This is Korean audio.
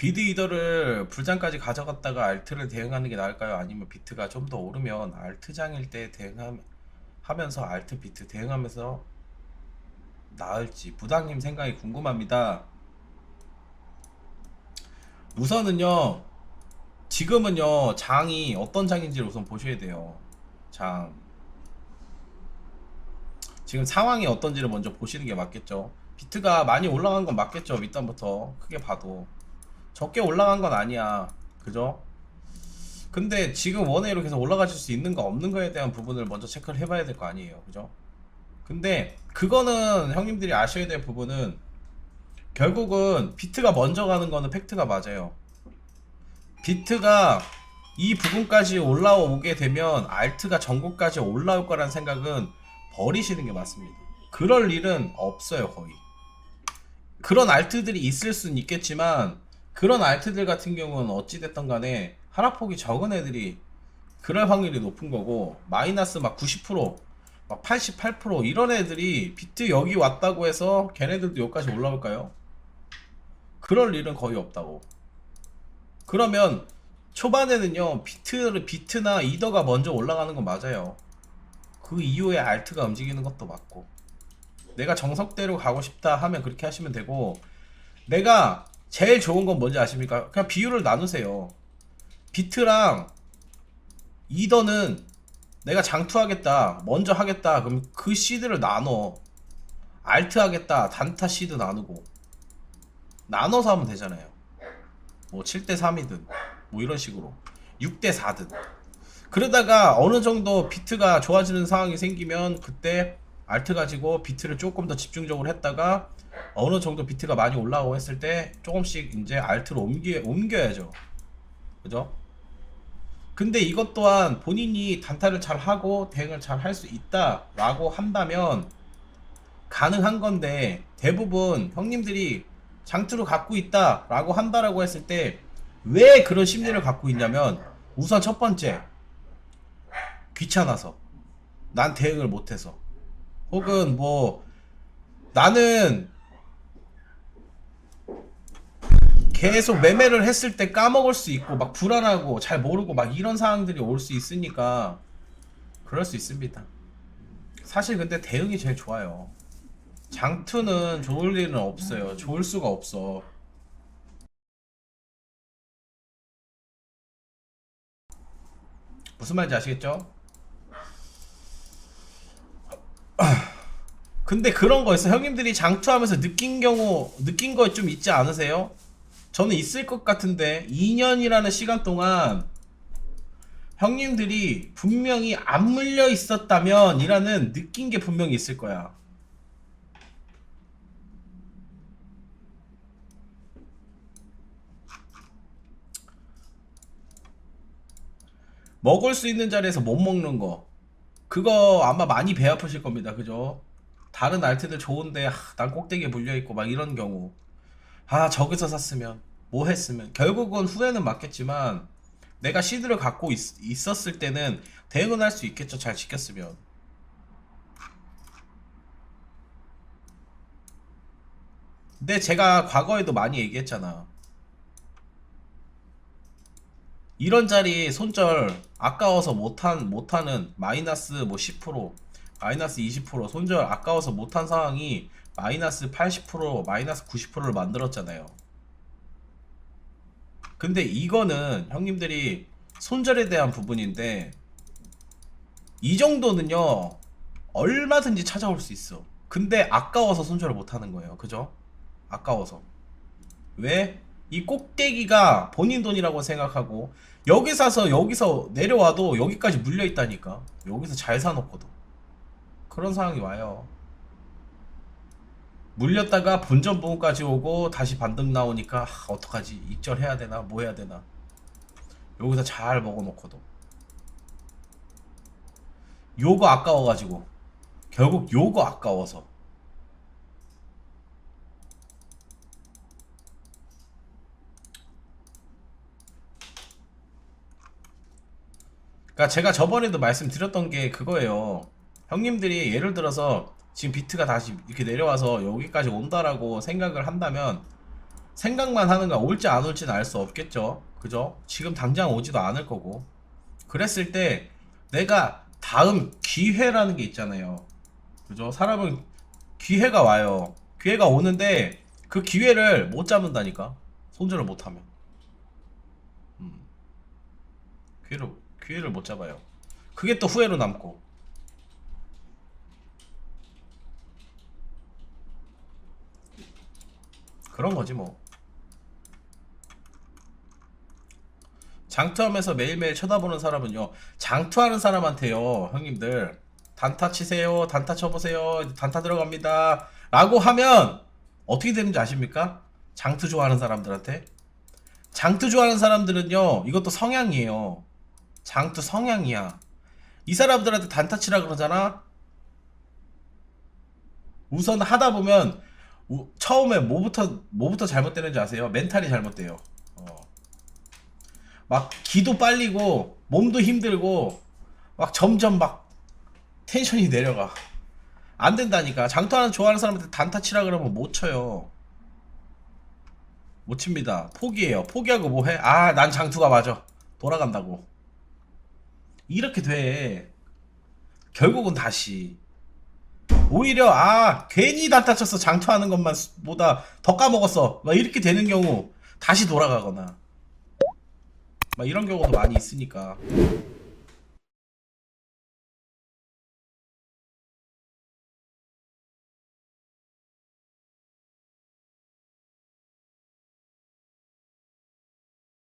비드 이더를 불장까지 가져갔다가 알트를 대응하는 게 나을까요? 아니면 비트가 좀 더 오르면 알트장일 때 대응하면서 알트 비트 대응하면서 나을지 부당님 생각이 궁금합니다. 우선은요, 지금은요, 장이 어떤 장인지를 우선 보셔야 돼요. 장. 지금 상황이 어떤지를 먼저 보시는 게 맞겠죠. 비트가 많이 올라간 건 맞겠죠. 윗단부터 크게 봐도 적게 올라간 건 아니야. 그죠? 근데 지금 원웨이로 계속 올라가실 수 있는 거 없는 거에 대한 부분을 먼저 체크를 해봐야 될 거 아니에요. 그죠? 근데 그거는 형님들이 아셔야 될 부분은 결국은 비트가 먼저 가는 거는 팩트가 맞아요. 비트가 이 부분까지 올라오게 되면 알트가 전고까지 올라올 거란 생각은 버리시는 게 맞습니다. 그럴 일은 없어요. 거의. 그런 알트들이 있을 수는 있겠지만 그런 알트들 같은 경우는 어찌됐던 간에 하락폭이 적은 애들이 그럴 확률이 높은 거고, 마이너스 막 90%막 88% 이런 애들이 비트 여기 왔다고 해서 걔네들도 여기까지 올라올까요? 그럴 일은 거의 없다고. 그러면 초반에는요, 비트나 이더가 먼저 올라가는 건 맞아요. 그 이후에 알트가 움직이는 것도 맞고, 내가 정석대로 가고 싶다 하면 그렇게 하시면 되고, 내가 제일 좋은 건 뭔지 아십니까? 그냥 비율을 나누세요. 비트랑 이더는 내가 장투하겠다, 먼저 하겠다, 그럼 그 시드를 나눠. 알트 하겠다, 단타 시드 나누고 나눠서 하면 되잖아요. 뭐 7대3이든 뭐 이런 식으로 6대4든. 그러다가 어느 정도 비트가 좋아지는 상황이 생기면 그때 알트 가지고 비트를 조금 더 집중적으로 했다가 어느 정도 비트가 많이 올라오고 했을 때 조금씩 이제 알트로 옮겨야죠. 그죠? 근데 이것 또한 본인이 단타를 잘 하고 대응을 잘 할 수 있다라고 한다면 가능한 건데, 대부분 형님들이 장투를 갖고 있다라고 한다라고 했을 때 왜 그런 심리를 갖고 있냐면, 우선 첫 번째, 귀찮아서, 난 대응을 못해서, 혹은 뭐 나는 계속 매매를 했을 때 까먹을 수 있고 막 불안하고 잘 모르고 막 이런 상황들이 올 수 있으니까 그럴 수 있습니다. 사실 근데 대응이 제일 좋아요. 장투는 좋을 일은 없어요. 좋을 수가 없어. 무슨 말인지 아시겠죠? 근데 그런 거 있어. 형님들이 장투하면서 느낀 거 좀 있지 않으세요? 저는 있을 것 같은데, 2년이라는 시간 동안 형님들이 분명히 안 물려 있었다면 이라는 느낀 게 분명히 있을 거야. 먹을 수 있는 자리에서 못 먹는 거, 그거 아마 많이 배 아프실 겁니다. 그죠? 다른 알트들 좋은데 난 꼭대기에 물려있고 막 이런 경우, 저기서 샀으면 뭐 했으면, 결국은 후회는 맞겠지만 내가 시드를 갖고 있었을 때는 대응은 할 수 있겠죠. 잘 지켰으면. 근데 제가 과거에도 많이 얘기했잖아. 이런 자리 손절 아까워서 못하는 마이너스 뭐 10%, 마이너스 20%, 손절 아까워서 못한 상황이 마이너스 80%, 마이너스 90%를 만들었잖아요. 근데 이거는 형님들이 손절에 대한 부분인데, 이 정도는요 얼마든지 찾아올 수 있어. 근데 아까워서 손절을 못하는 거예요. 그죠? 아까워서. 왜? 이 꼭대기가 본인 돈이라고 생각하고, 여기 사서 여기서 내려와도 여기까지 물려 있다니까. 여기서 잘 사놓고도 그런 상황이 와요. 물렸다가 본전 부분까지 오고 다시 반등 나오니까 어떡하지? 익절해야 되나? 뭐 해야 되나? 여기서 잘 먹어놓고도 요거 아까워가지고, 결국 요거 아까워서. 그러니까 제가 저번에도 말씀드렸던 게 그거예요. 형님들이 예를 들어서 지금 비트가 다시 이렇게 내려와서 여기까지 온다라고 생각을 한다면, 생각만 하는 거야. 올지 안 올지는 알 수 없겠죠. 그죠? 지금 당장 오지도 않을 거고. 그랬을 때 내가 다음 기회라는 게 있잖아요. 그죠? 사람은 기회가 와요. 기회가 오는데 그 기회를 못 잡는다니까. 손절을 못 하면. 음. 기회를 못 잡아요. 그게 또 후회로 남고. 그런 거지 뭐. 장투하면서 매일매일 쳐다보는 사람은요, 장투하는 사람한테요, 형님들 단타 치세요, 단타 쳐보세요, 단타 들어갑니다 라고 하면 어떻게 되는지 아십니까? 장투 좋아하는 사람들한테. 장투 좋아하는 사람들은요, 이것도 성향이에요. 장투 성향이야. 이 사람들한테 단타 치라 그러잖아. 우선 하다 보면 처음에 뭐부터 잘못되는지 아세요? 멘탈이 잘못돼요. 막 기도 빨리고 몸도 힘들고 막 점점 막 텐션이 내려가. 안 된다니까. 장투하는 좋아하는 사람한테 단타 치라 그러면 못 쳐요. 못 칩니다. 포기해요. 포기하고 뭐 해? 아, 난 장투가 맞아. 돌아간다고. 이렇게 돼. 결국은 다시. 오히려 아, 괜히 단타 쳤어. 장투하는 것만 보다 더 까먹었어. 막 이렇게 되는 경우 다시 돌아가거나 막 이런 경우도 많이 있으니까.